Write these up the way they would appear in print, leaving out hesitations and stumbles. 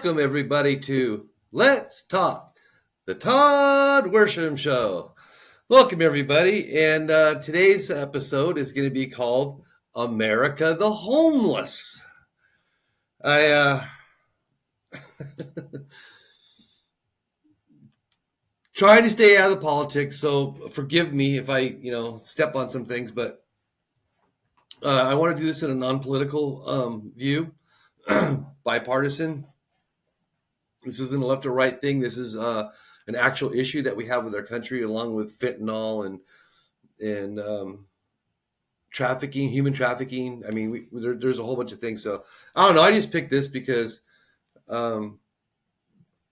Welcome, everybody, to Let's Talk, the Todd Worsham Show. Welcome, everybody. And today's episode is going to be called America the Homeless. I try to stay out of the politics, so forgive me if I, step on some things, but I want to do this in a non-political view, bipartisan. This isn't a left or right thing. This is an actual issue that we have with our country, along with fentanyl and trafficking, human trafficking. I mean, there's a whole bunch of things. So I don't know. I just picked this because um,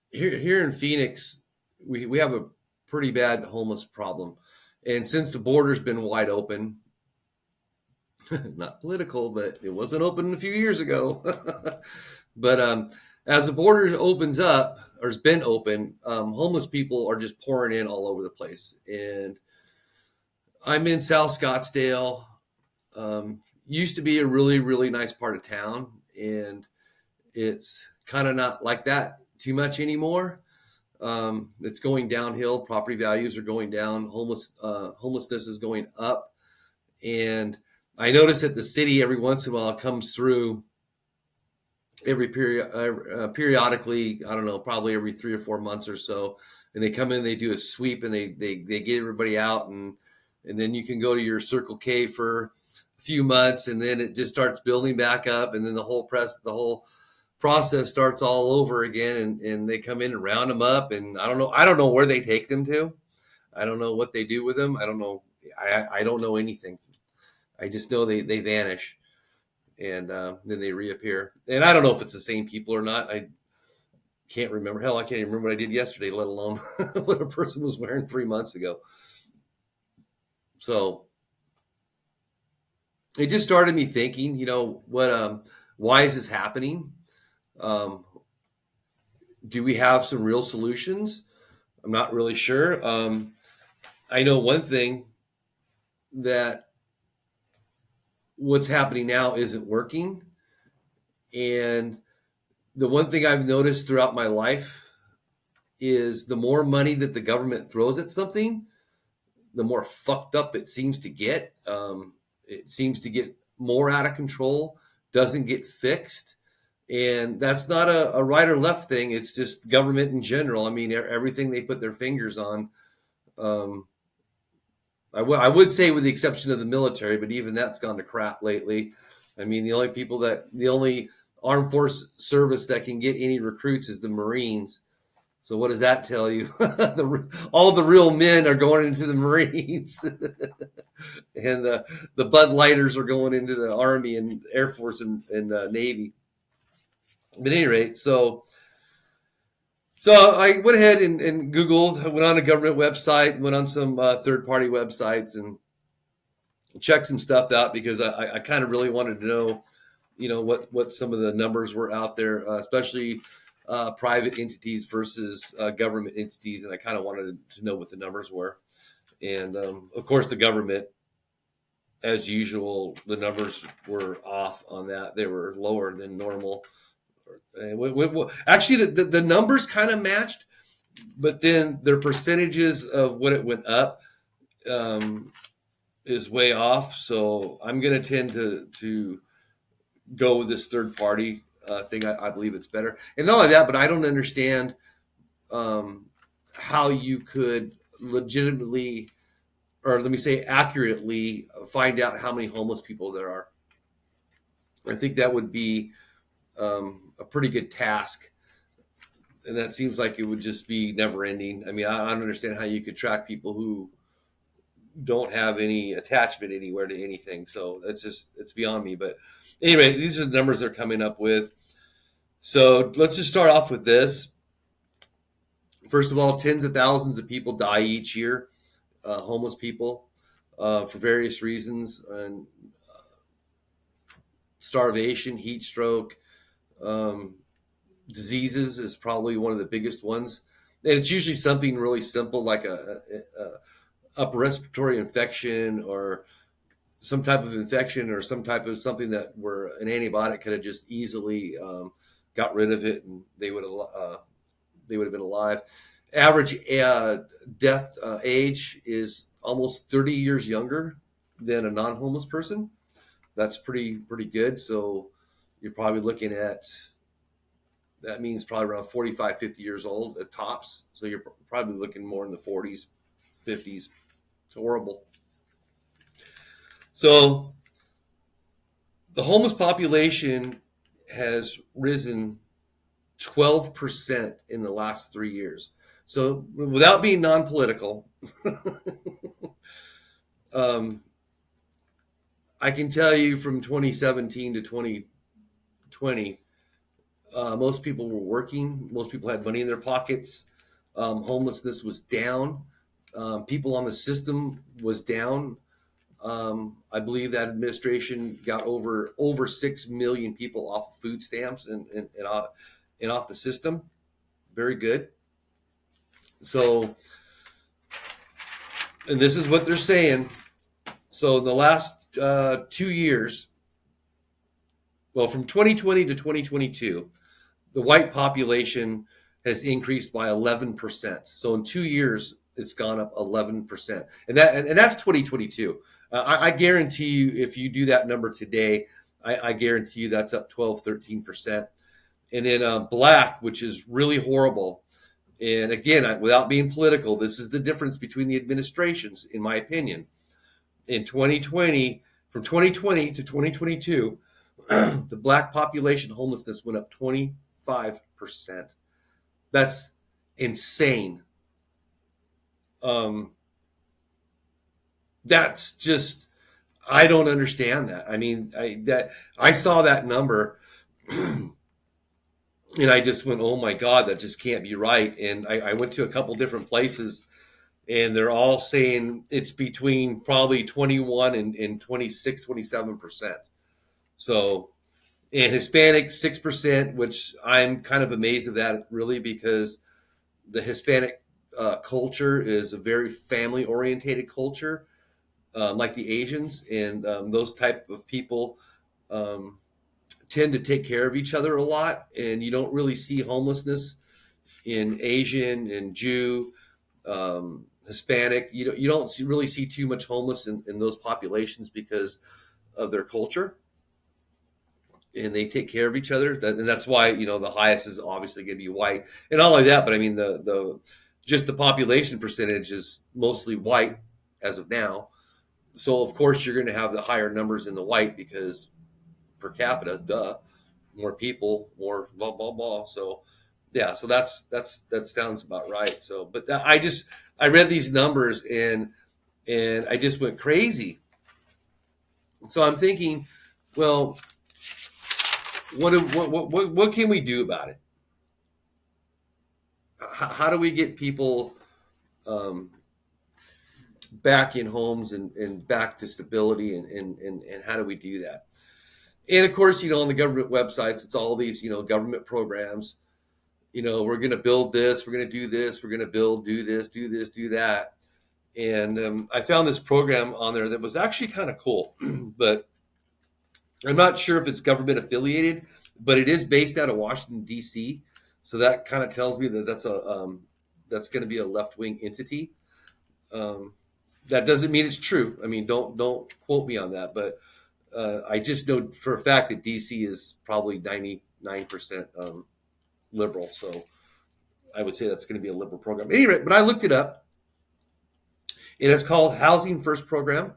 here in Phoenix, we have a pretty bad homeless problem, and since the border's been wide open, not political, but it wasn't open a few years ago. But as the border opens up, or has been open, homeless people are just pouring in all over the place. And I'm in South Scottsdale. Used to be a really, really nice part of town, and it's kind of not like that too much anymore. It's going downhill. Property values are going down. Homelessness is going up, and I notice that the city every once in a while comes through periodically. I don't know, probably every 3 or 4 months or so, and they come in, they do a sweep, and they get everybody out, and then you can go to your Circle K for a few months, and then it just starts building back up, and then the whole process starts all over again, and they come in and round them up, and I don't know where they take them to. I don't know what they do with them. I don't know. I don't know anything. I just know they vanish, and then they reappear. And I don't know if it's the same people or not. I can't remember. Hell, I can't even remember what I did yesterday, let alone what a person was wearing 3 months ago. So it just started me thinking, why is this happening? Do we have some real solutions? I'm not really sure. I know one thing, that what's happening now isn't working. And the one thing I've noticed throughout my life is the more money that the government throws at something, the more fucked up it seems to get. It seems to get more out of control, doesn't get fixed. And that's not a right or left thing. It's just government in general. I mean, everything they put their fingers on. I would say with the exception of the military, but even that's gone to crap lately. I mean, the only armed force service that can get any recruits is the Marines. So what does that tell you? All the real men are going into the Marines, and the Bud Lighters are going into the Army and Air Force and Navy. But at any rate, so I went ahead and Googled, went on a government website, went on some third-party websites, and checked some stuff out, because I kind of really wanted to know, what some of the numbers were out there, especially private entities versus government entities, and I kind of wanted to know what the numbers were. And of course, the government, as usual, the numbers were off on that. They were lower than normal. Actually, the numbers kind of matched, but then their percentages of what it went up is way off. So I'm going to tend to go with this third party thing. I believe it's better. And not only that, but I don't understand how you could legitimately, or let me say accurately, find out how many homeless people there are. I think that would be a pretty good task. And that seems like it would just be never ending. I mean, I don't understand how you could track people who don't have any attachment anywhere to anything. So it's beyond me. But anyway, these are the numbers they're coming up with. So let's just start off with this. First of all, tens of thousands of people die each year, homeless people, for various reasons, and starvation, heat stroke, diseases is probably one of the biggest ones. And it's usually something really simple, like a upper respiratory infection, or some type of infection, or some type of something that where an antibiotic could have just easily got rid of it, and they would have been alive. Average death age is almost 30 years younger than a non-homeless person. That's pretty good. So you're probably looking at, that means probably around 45, 50 years old at tops. So you're probably looking more in the 40s, 50s. It's horrible. So the homeless population has risen 12% in the last 3 years. So without being non-political, um, I can tell you from 2017 to 2020, most people were working. Most people had money in their pockets. Homelessness was down. People on the system was down. I believe that administration got over 6 million people off of food stamps and off the system. Very good. So, and this is what they're saying. So, in the last 2 years, well, from 2020 to 2022, the white population has increased by 11%. So, in 2 years, it's gone up 11%, and that's 2022. I guarantee you, if you do that number today, I guarantee you that's up 12, 13%. And then black, which is really horrible. And again, without being political, this is the difference between the administrations, in my opinion. In 2020, from 2020 to 2022, the black population homelessness went up 25%. That's insane. Um, that's just, I don't understand that. I mean, I saw that number and I just went, oh my God, that just can't be right. And I went to a couple different places and they're all saying it's between probably 21 and 26, 27%. So, and Hispanic 6%, which I'm kind of amazed at that really, because the Hispanic culture is a very family orientated culture, like the Asians, and those type of people um, tend to take care of each other a lot, and you don't really see homelessness in Asian and Jew, Hispanic. You don't really see too much homeless in those populations because of their culture, and they take care of each other. And that's why the highest is obviously going to be white, and all like that. But I mean the just the population percentage is mostly white as of now. So of course you're going to have the higher numbers in the white because per capita, duh, more people, more blah blah blah. So yeah, so that sounds about right. So, but I read these numbers and I just went crazy. So I'm thinking, well, what can we do about it? How do we get people um, back in homes and back to stability and how do we do that? And of course, on the government websites, it's all these, government programs. We're going to build this, we're going to do this, we're going to do this, do that. And I found this program on there that was actually kind of cool, but I'm not sure if it's government affiliated, but it is based out of Washington D.C. So that kind of tells me that that's going to be a left wing entity. Um, that doesn't mean it's true. I mean, don't quote me on that, but I just know for a fact that DC is probably 99% liberal. So I would say that's going to be a liberal program. Anyway, but I looked it up, and it's called Housing First Program,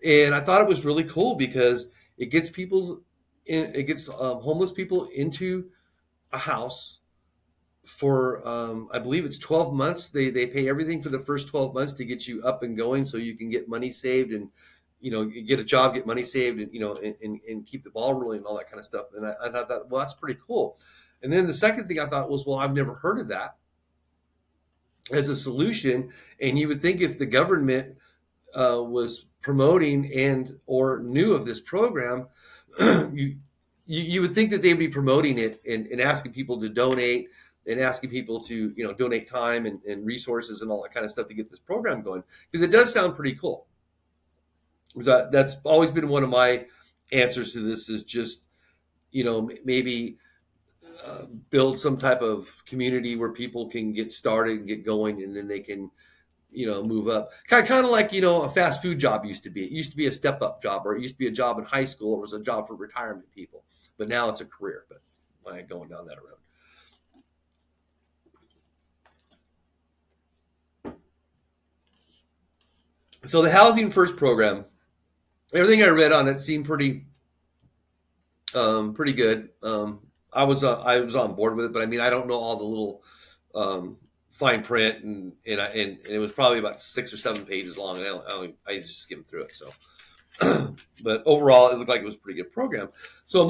and I thought it was really cool because it gets homeless people into a house for I believe it's 12 months. They pay everything for the first 12 months to get you up and going, so you can get money saved and you get a job, get money saved, and and keep the ball rolling and all that kind of stuff. And I thought that, well, that's pretty cool. And then the second thing I thought was, well, I've never heard of that as a solution. And you would think if the government was promoting and or knew of this program, you you would think that they'd be promoting it and asking people to donate and asking people to donate time and resources and all that kind of stuff to get this program going, because it does sound pretty cool. So that's always been one of my answers to this, is just maybe build some type of community where people can get started and get going, and then they can, move up. Kind of like, a fast food job used to be. It used to be a step up job, or it used to be a job in high school. It was a job for retirement people, but now it's a career. But I ain't going down that road. So the Housing First program, everything I read on it seemed pretty good. I was on board with it, but I mean, I don't know all the little fine print, and it was probably about 6 or 7 pages long, and I just skimmed through it. So, but overall, it looked like it was a pretty good program. So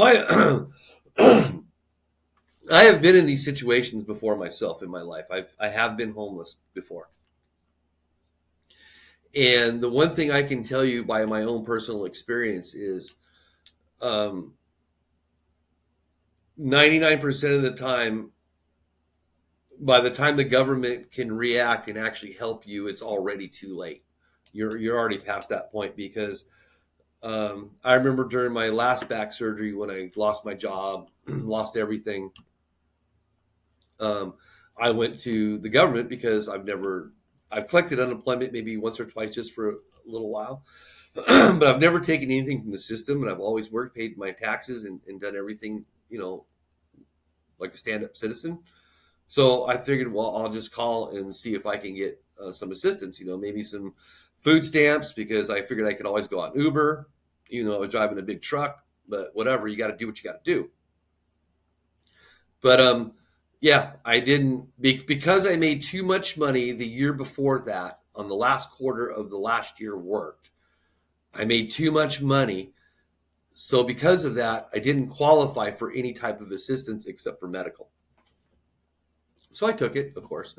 I have been in these situations before myself in my life. I have been homeless before, and the one thing I can tell you by my own personal experience is, 99% of the time, by the time the government can react and actually help you, it's already too late. You're already past that point, because I remember during my last back surgery when I lost my job, lost everything. Um, I went to the government because I've collected unemployment maybe once or twice just for a little while, but I've never taken anything from the system, and I've always worked, paid my taxes, and done everything, like a stand-up citizen. So I figured, well, I'll just call and see if I can get some assistance, maybe some food stamps, because I figured I could always go on Uber, even though I was driving a big truck, but whatever, you got to do what you got to do. But yeah, I didn't, because I made too much money the year before that on the last quarter of the last year worked. I made too much money. So because of that, I didn't qualify for any type of assistance except for medical. So I took it, of course,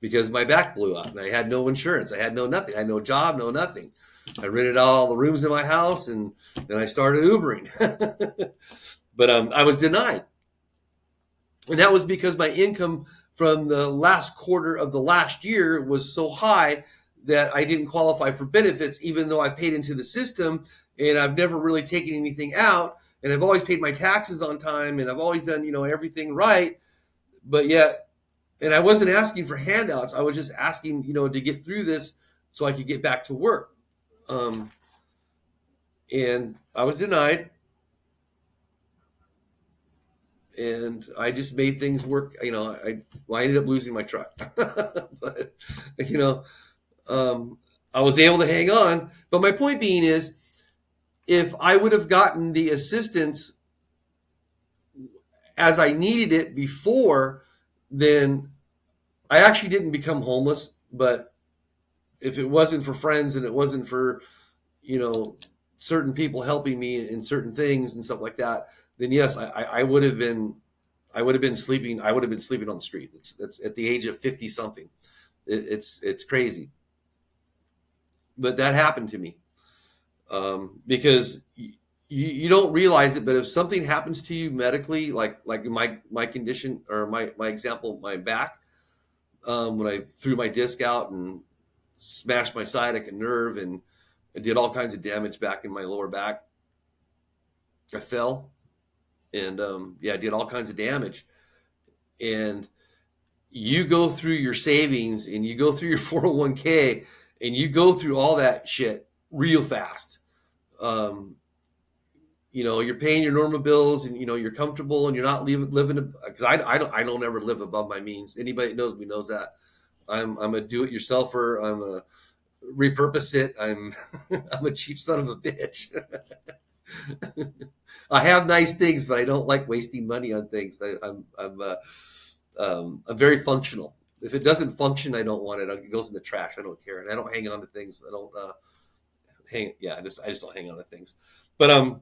because my back blew up and I had no insurance. I had no nothing. I had no job, no nothing. I rented out all the rooms in my house, and then I started Ubering. But I was denied. And that was because my income from the last quarter of the last year was so high that I didn't qualify for benefits, even though I paid into the system and I've never really taken anything out. And I've always paid my taxes on time, and I've always done, everything right. But yet, and I wasn't asking for handouts. I was just asking, to get through this so I could get back to work. Um, and I was denied, and I just made things work. I ended up losing my truck, but you know, I was able to hang on. But my point being is, if I would have gotten the assistance as I needed it before, then I actually didn't become homeless. But if it wasn't for friends, and it wasn't for, you know, certain people helping me in certain things and stuff like that, then yes, I would have been, sleeping. I would have been sleeping on the street. It's at the age of 50 something. It's crazy, but that happened to me, because you don't realize it. But if something happens to you medically, like my condition, or my example, my back, when I threw my disc out and smashed my sciatic nerve, and I did all kinds of damage back in my lower back. I fell, and yeah, I did all kinds of damage. And you go through your savings, and you go through your 401k, and you go through all that shit real fast. Um, you're paying your normal bills, and you're comfortable, and you're not living, because I don't ever live above my means. Anybody that knows me knows that. I'm a do-it-yourselfer. I'm a repurpose it. I'm I'm a cheap son of a bitch. I have nice things, but I don't like wasting money on things. I'm very functional. If it doesn't function, I don't want it. It goes in the trash. I don't care, and I don't hang on to things. I don't hang. Yeah, I just don't hang on to things. But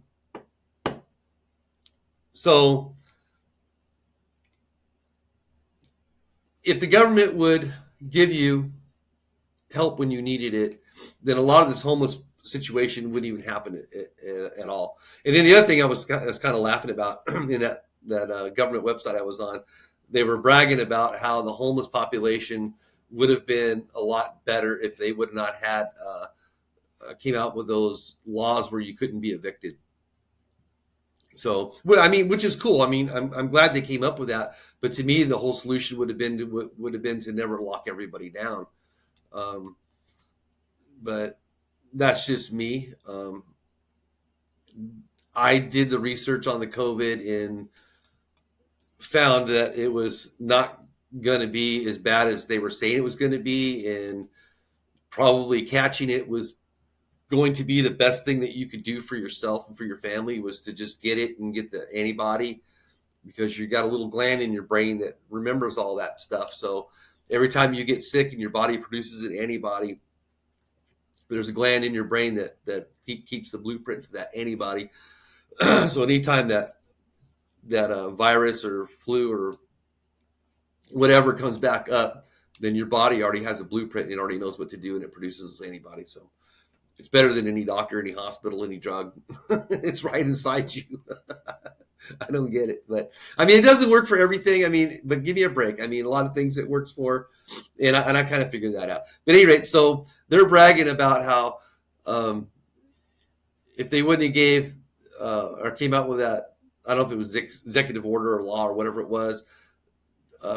so if the government would give you help when you needed it, then a lot of this homeless situation wouldn't even happen at all. And then the other thing I was kind of laughing about in that government website I was on, they were bragging about how the homeless population would have been a lot better if they would not had came out with those laws where you couldn't be evicted. So, well, I mean, which is cool. I mean, I'm glad they came up with that. But to me, the whole solution would have been to never lock everybody down. Um, but that's just me. I did the research on the COVID and found that it was not going to be as bad as they were saying it was going to be, and probably catching it was going to be the best thing that you could do for yourself and for your family, was to just get it and get the antibody, because you got a little gland in your brain that remembers all that stuff. So every time you get sick and your body produces an antibody, there's a gland in your brain that keeps the blueprint to that antibody. So anytime that virus or flu or whatever comes back up, then your body already has a blueprint and it already knows what to do, and it produces antibodies. So it's better than any doctor, any hospital, any drug. It's right inside you. I don't get it, but I mean, it doesn't work for everything. I mean, but give me a break. I mean, a lot of things it works for, and I kind of figured that out. But at any rate, so they're bragging about how um, if they wouldn't have gave or came out with that, I don't know if it was executive order or law or whatever it was,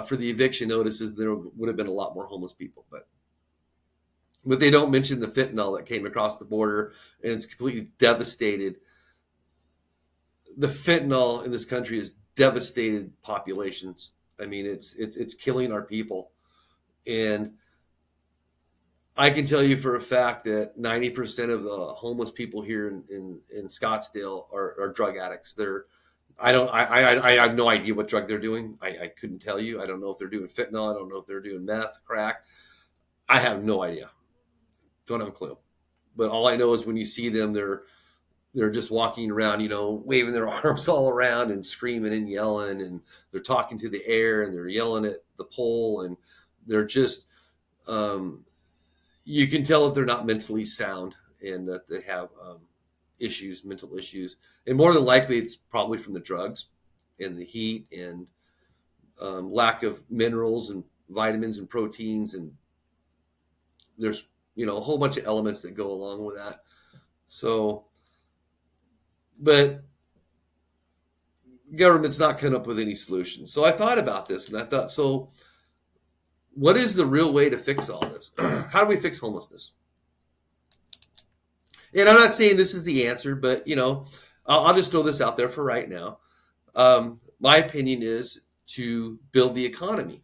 for the eviction notices, there would have been a lot more homeless people. But they don't mention the fentanyl that came across the border, and it's completely devastated. The fentanyl in this country has devastated populations. I mean, it's killing our people, and I can tell you for a fact that 90% of the homeless people here in Scottsdale are drug addicts. I have no idea what drug they're doing. I couldn't tell you. I don't know if they're doing fentanyl. I don't know if they're doing meth, crack. I have no idea. Don't have a clue. But all I know is when you see them, they're just walking around, waving their arms all around and screaming and yelling, and they're talking to the air and they're yelling at the pole, and they're just you can tell that they're not mentally sound, and that they have mental issues, and more than likely it's probably from the drugs and the heat and lack of minerals and vitamins and proteins, and there's a whole bunch of elements that go along with that. So, but government's not coming up with any solutions. So I thought about this, and I thought, so what is the real way to fix all this? How do we fix homelessness? And I'm not saying this is the answer, but I'll just throw this out there for right now. My opinion is to build the economy.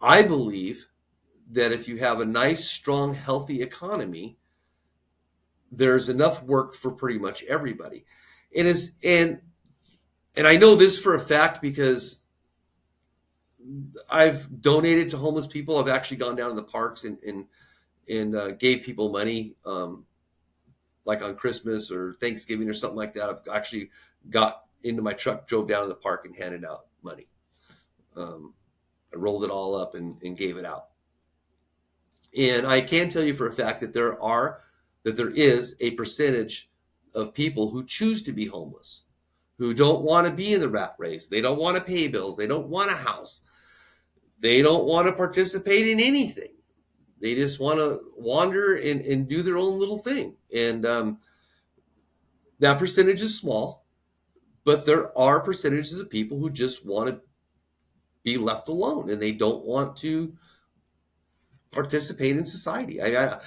I believe that if you have a nice, strong, healthy economy, there's enough work for pretty much everybody. And I know this for a fact because I've donated to homeless people. I've actually gone down to the parks and gave people money, like on Christmas or Thanksgiving or something like that. I've actually got into my truck, drove down to the park, and handed out money. I rolled it all up and gave it out. And I can tell you for a fact that there is a percentage of people who choose to be homeless, who don't want to be in the rat race. They don't want to pay bills. They don't want a house. They don't want to participate in anything. They just want to wander and do their own little thing. And that percentage is small, but there are percentages of people who just want to be left alone, and they don't want to participate in society. I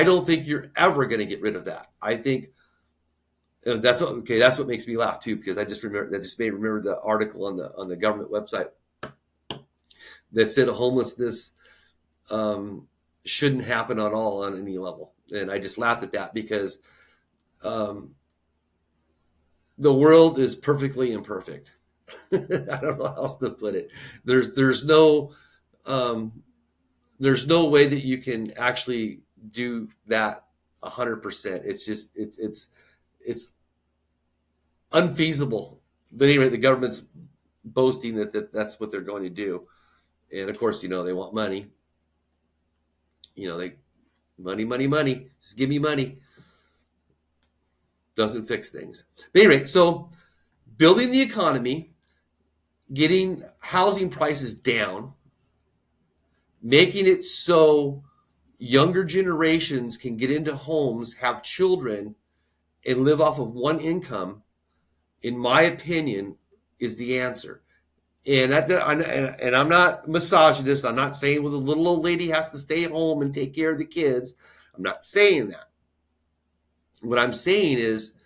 don't think you're ever going to get rid of that. I think that's okay. That's what makes me laugh too, because I just made me remember the article on the government website that said homelessness shouldn't happen at all on any level, and I just laughed at that because the world is perfectly imperfect. I don't know how else to put it. There's no way that you can actually do that 100%. It's unfeasible. But anyway, the government's boasting that's what they're going to do, and of course, they want money. They money. Just give me money. Doesn't fix things. But anyway, so building the economy, getting housing prices down, making it so younger generations can get into homes, have children, and live off of one income, in my opinion, is the answer. And I'm not misogynist. I'm not saying, well, the little old lady has to stay home and take care of the kids. I'm not saying that. What I'm saying is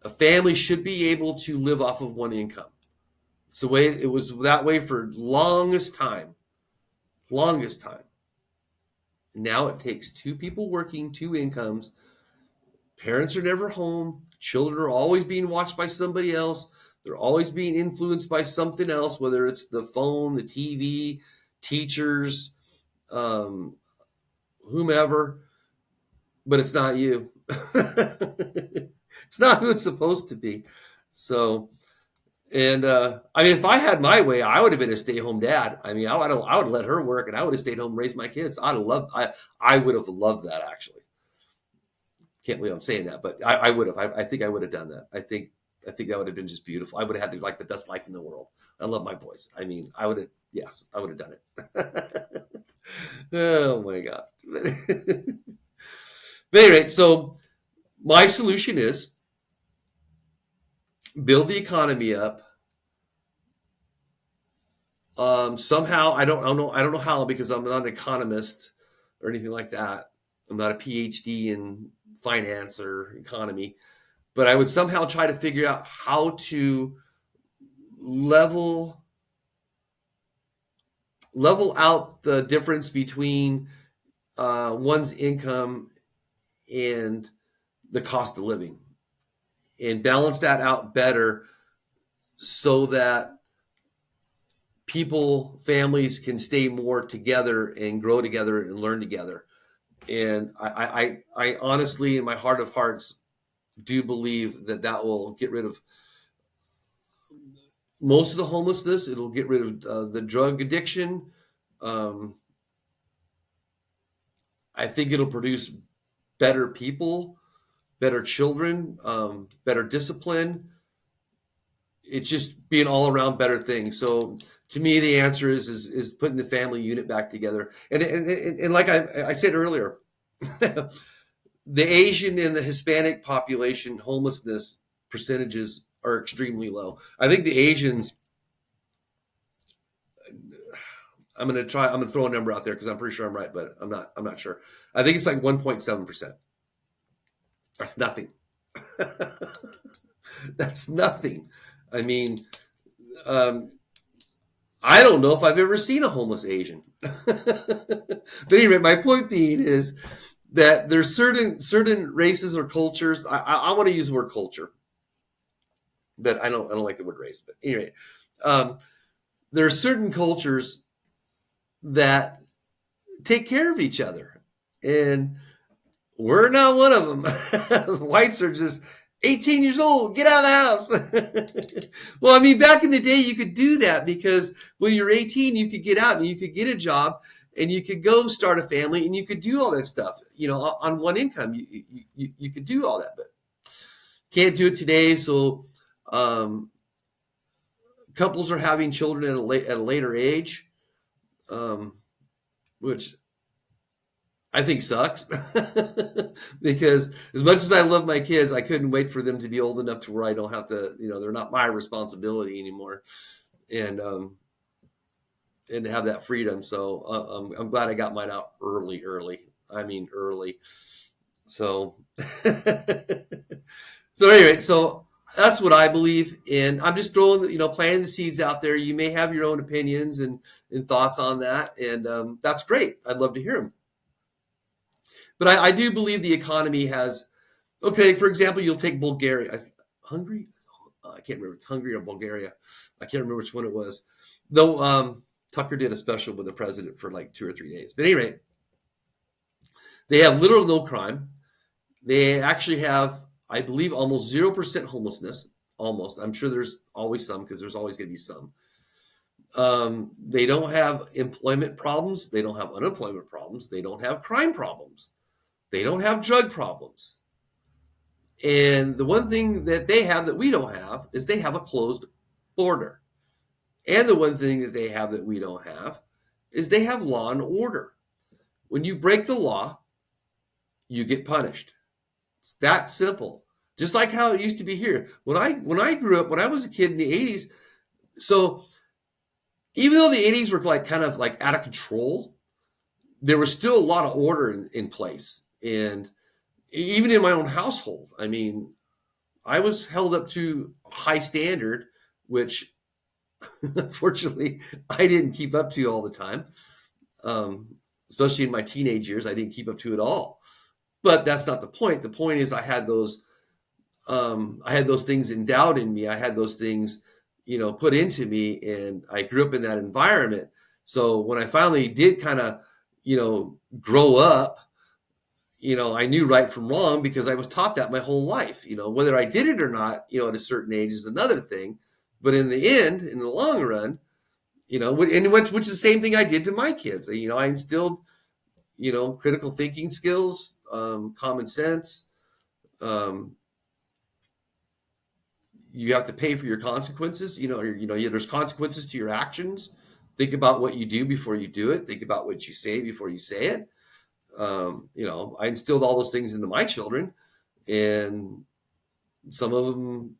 a family should be able to live off of one income. It's the way it was that way for longest time. Longest time. Now it takes two people working, two incomes. Parents are never home. Children are always being watched by somebody else. They're always being influenced by something else, whether it's the phone, the TV, teachers, um, whomever, but it's not you. It's not who it's supposed to be. So, and I mean, if I had my way, I would have been a stay-home dad. I mean, I would let her work, and I would have stayed home and raised my kids. I would have loved that actually. Can't believe I'm saying that, but I would have. I think I would have done that. I think that would have been just beautiful. I would have had like the best life in the world. I love my boys. I mean, I would have. Yes, I would have done it. Oh my god. But anyway, so my solution is build the economy up. Somehow I don't know how because I'm not an economist or anything like that. I'm not a PhD in finance or economy, but I would somehow try to figure out how to level level out the difference between one's income and the cost of living and balance that out better so that people, families can stay more together and grow together and learn together. And I honestly, in my heart of hearts, do believe that that will get rid of most of the homelessness. It'll get rid of the drug addiction. Um, I think it'll produce better people, better children, better discipline. It's just being all around better thing. So to me, the answer is putting the family unit back together. And like I said earlier, the Asian and the Hispanic population homelessness percentages are extremely low. I think the Asians. I'm gonna throw a number out there because I'm pretty sure I'm right, but I'm not sure. I think it's like 1.7%. That's nothing. That's nothing. I mean, um, I don't know if I've ever seen a homeless Asian. But anyway, my point being is that there's certain races or cultures. I want to use the word culture, but I don't like the word race. But anyway, um, there are certain cultures that take care of each other, and we're not one of them. Whites are just 18 years old, get out of the house. Well, I mean, back in the day, you could do that because when you're 18, you could get out and you could get a job and you could go start a family and you could do all that stuff. You know, on one income, you could do all that, but can't do it today. So, um, couples are having children at a later age, um, which I think sucks because as much as I love my kids, I couldn't wait for them to be old enough to where I don't have to, they're not my responsibility anymore, and and to have that freedom. So I'm glad I got mine out early. I mean, early. So, so anyway, so that's what I believe in. I'm just throwing, planting the seeds out there. You may have your own opinions and thoughts on that, and that's great. I'd love to hear them. But I do believe the economy has, okay, for example, you'll take Bulgaria. Hungary? I can't remember. It's Hungary or Bulgaria. I can't remember which one it was. Though Tucker did a special with the president for like 2 or 3 days. But anyway, they have little or no crime. They actually have, I believe, almost 0% homelessness. Almost. I'm sure there's always some because there's always going to be some. They don't have employment problems. They don't have unemployment problems. They don't have crime problems. They don't have drug problems. And the one thing that they have that we don't have is they have a closed border. And the one thing that they have that we don't have is they have law and order. When you break the law, you get punished. It's that simple. just like how it used to be here. When I grew up, when I was a kid in the 80s, so even though the 80s were like kind of like out of control, there was still a lot of order in place. And even in my own household, I mean, I was held up to a high standard, which unfortunately I didn't keep up to all the time. Um, Especially in my teenage years, I didn't keep up to it all. But that's not the point. The point is I had those things endowed in me. I had those things, put into me, and I grew up in that environment. So when I finally did kind of, grow up, I knew right from wrong because I was taught that my whole life. Whether I did it or not, at a certain age is another thing. But in the end, in the long run, and which is the same thing I did to my kids. I instilled, critical thinking skills, common sense. Um, you have to pay for your consequences. There's consequences to your actions. Think about what you do before you do it. Think about what you say before you say it. I instilled all those things into my children, and some of them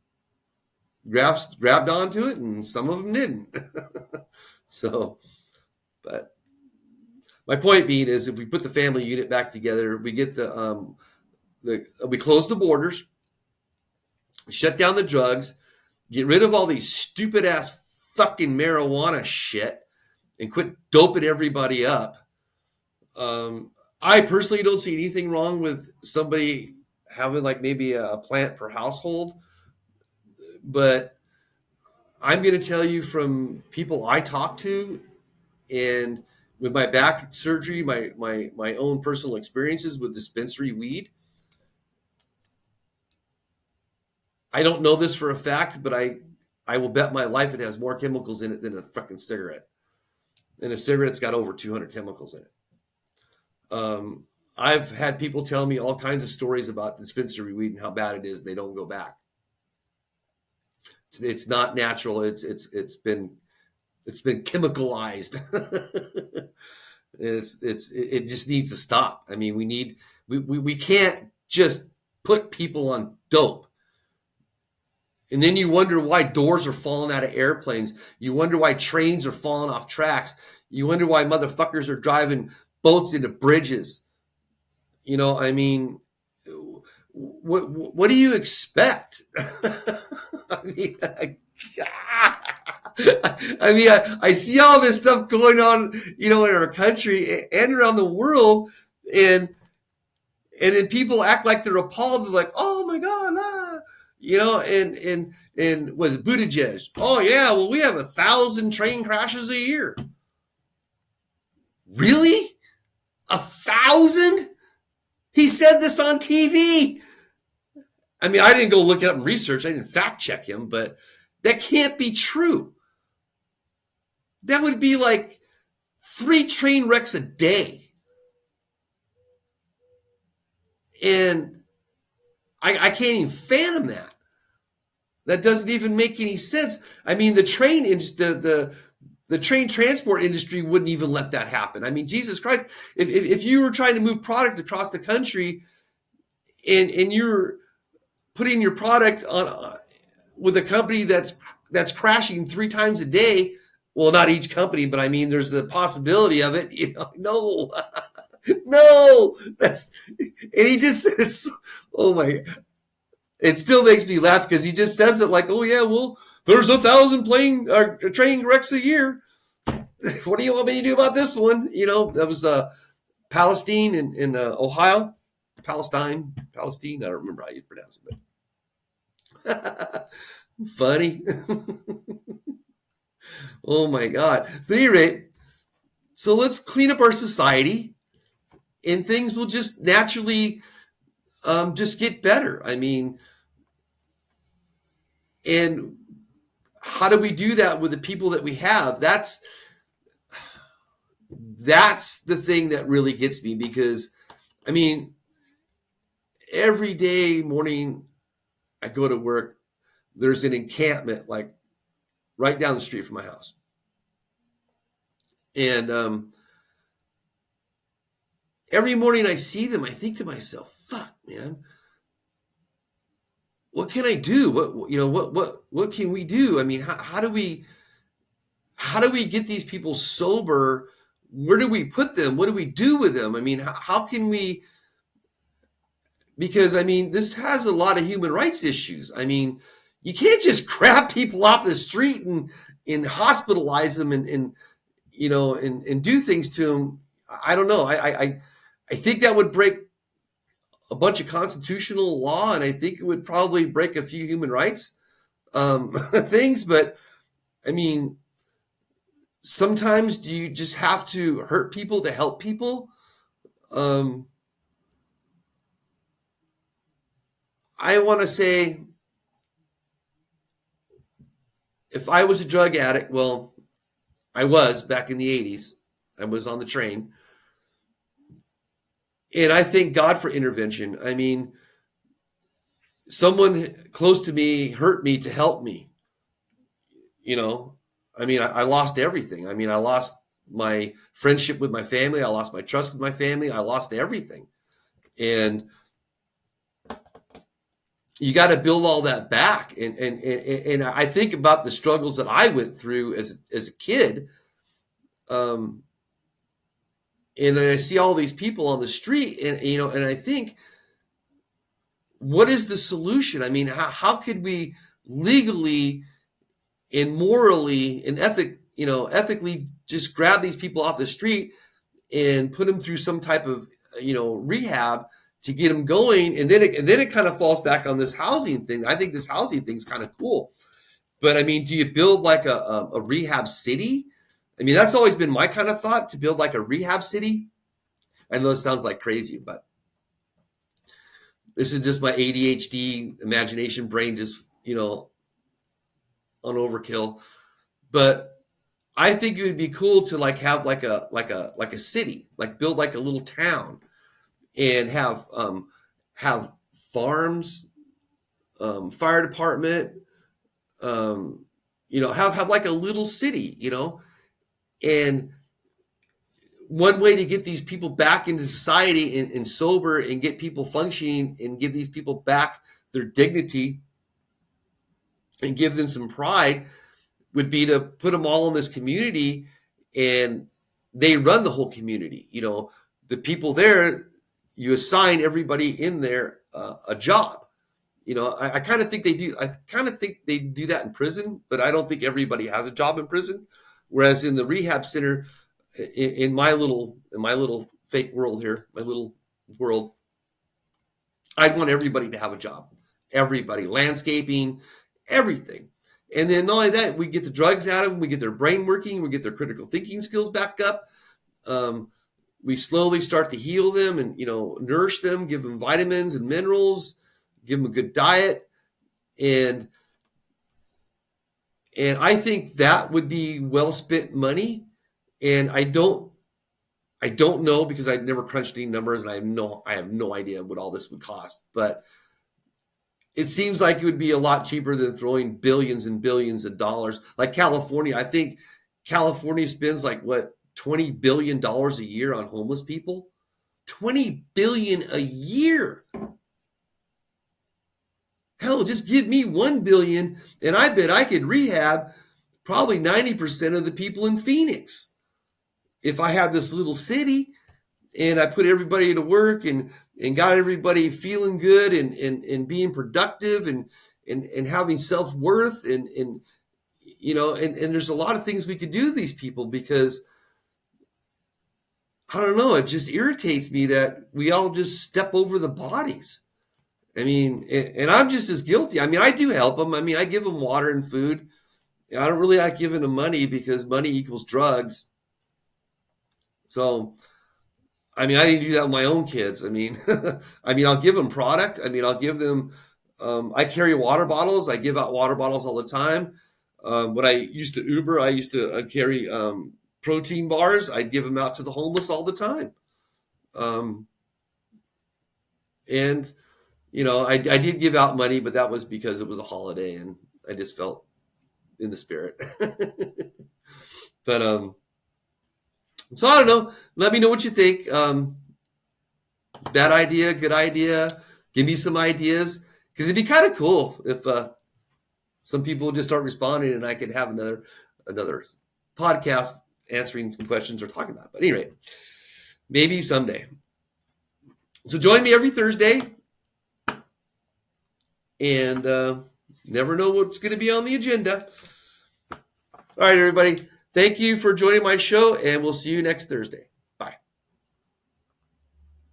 grabbed onto it, and some of them didn't. So, but my point being is, if we put the family unit back together, we get we close the borders, shut down the drugs, get rid of all these stupid ass fucking marijuana shit, and quit doping everybody up. I personally don't see anything wrong with somebody having like maybe a plant per household, but I'm going to tell you from people I talk to, and with my back surgery, my own personal experiences with dispensary weed. I don't know this for a fact, but I will bet my life it has more chemicals in it than a fucking cigarette. And a cigarette's got over 200 chemicals in it. Um, I've had people tell me all kinds of stories about dispensary weed and how bad it is, and they don't go back. It's not natural. It's been chemicalized. It just needs to stop. I mean, we can't just put people on dope. And then you wonder why doors are falling out of airplanes. You wonder why trains are falling off tracks. You wonder why motherfuckers are driving boats into bridges. I mean, what do you expect? I mean, I see all this stuff going on, in our country and around the world, and then people act like they're appalled. They're like, "Oh my god, ah," and was it Buttigieg? Oh yeah, well we have 1,000 train crashes a year. Really? 1,000? He said this on TV. I mean, I didn't go look it up and research. I didn't fact check him, but that can't be true. That would be like 3 train wrecks a day. And I can't even fathom that. That doesn't even make any sense. I mean, the train transport industry wouldn't even let that happen. I mean, Jesus Christ, if you were trying to move product across the country, and you're putting your product on with a company that's crashing 3 times a day, well, not each company, but I mean, there's the possibility of it. No, no, and he just said, oh my, it still makes me laugh because he just says it like, oh yeah, well, there's 1,000 train wrecks a year. What do you want me to do about this one? That was Palestine in Ohio, Palestine. I don't remember how you pronounce it, but funny. Oh my god! But at any rate, so let's clean up our society, and things will just naturally just get better. I mean, and how do we do that with the people that we have? That's the thing that really gets me, because I mean, every day morning I go to work, there's an encampment like right down the street from my house. And every morning I see them, I think to myself, fuck, man, what can I do? What can we do? I mean, how do we get these people sober? Where do we put them? What do we do with them? I mean, how can we? Because I mean, this has a lot of human rights issues. I mean, you can't just grab people off the street and hospitalize them and do things to them. I don't know. I think that would break a bunch of constitutional law, and I think it would probably break a few human rights things. But I mean, sometimes do you just have to hurt people to help people? Um, I want to say, if I was a drug addict, well, I was back in the 80s. I was on the train. And I thank God for intervention. I mean, someone close to me hurt me to help me. You know, I mean, I lost everything. I mean, I lost my friendship with my family. I lost my trust with my family. I lost everything. And you got to build all that back. And I think about the struggles that I went through as a kid. Um, and I see all these people on the street, and I think, what is the solution? I mean, how could we legally and morally and ethically just grab these people off the street and put them through some type of rehab to get them going, and then it kind of falls back on this housing thing. I think this housing thing is kind of cool, but I mean, do you build like a rehab city? I mean, that's always been my kind of thought, to build like a rehab city. I know it sounds like crazy, but this is just my ADHD imagination brain, just on overkill. But I think it would be cool to like have like a city, like build like a little town, and have farms, fire department, have like a little city, and one way to get these people back into society and sober and get people functioning and give these people back their dignity and give them some pride would be to put them all in this community, and they run the whole community. The people there, you assign everybody in there a job. I kind of think they do. I kind of think they do that in prison, but I don't think everybody has a job in prison. Whereas in the rehab center, in my little fake world here, my little world, I'd want everybody to have a job. Everybody, landscaping, everything. And then not only that, we get the drugs out of them, we get their brain working, we get their critical thinking skills back up. We slowly start to heal them and nourish them, give them vitamins and minerals, give them a good diet, and I think that would be well spent money. And I don't know, because I've never crunched any numbers, and I have no idea what all this would cost, but it seems like it would be a lot cheaper than throwing billions and billions of dollars. Like California, I think California spends like what, $20 billion a year on homeless people. 20 billion a year. Hell, just give me 1 billion and I bet I could rehab probably 90% of the people in Phoenix. If I had this little city and I put everybody to work and got everybody feeling good and being productive and having self-worth and there's a lot of things we could do to these people, because I don't know, it just irritates me that we all just step over the bodies. I mean, and I'm just as guilty. I mean, I do help them. I mean, I give them water and food. I don't really like giving them money, because money equals drugs. So I mean, I didn't do that with my own kids. I mean, I'll give them product. I mean, I'll give them. I carry water bottles. I give out water bottles all the time. When I used to Uber, I used to carry protein bars. I'd give them out to the homeless all the time. Um, and I did give out money, but that was because it was a holiday, and I just felt in the spirit. But so I don't know. Let me know what you think. Bad idea, good idea. Give me some ideas. Because it'd be kind of cool if some people would just start responding, and I could have another podcast answering some questions or talking about it. But anyway, maybe someday. So join me every Thursday, and never know what's going to be on the agenda. All right, everybody. Thank you for joining my show, and we'll see you next Thursday.